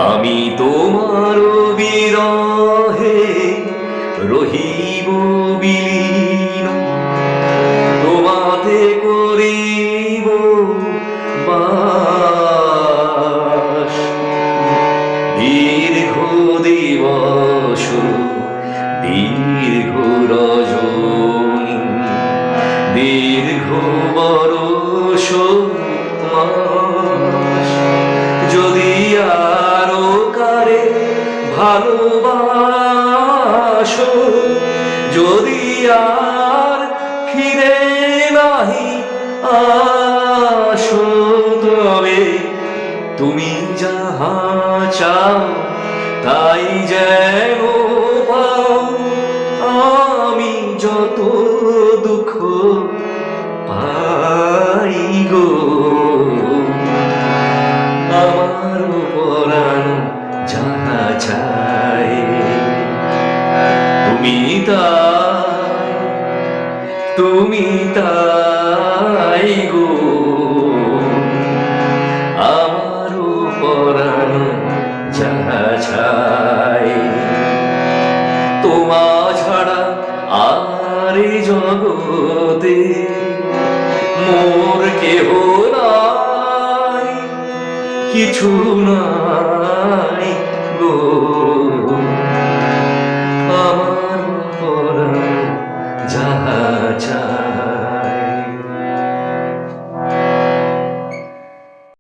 আমি তোমার বিরহে রহিব বিলীন, তোমাতে করিব বাস। দীর্ঘ দিবস দীর্ঘ রজনী, দীর্ঘ বরষ মাস, যদি আরো কারে ভালোবাসো, যদি আর ফিরে নাহি আসো, তবে তুমি যাহা চাও তাই যেন পাও। আমি যত দুঃখ পাই গো, আমার পরাণ যাহা চাই তুমি তাই, তুমি তাই গো, আমার পরাণ যাহা চাই। তোমা ছাড়া আর এই জগতে মোর কেহ নাই, কিছু না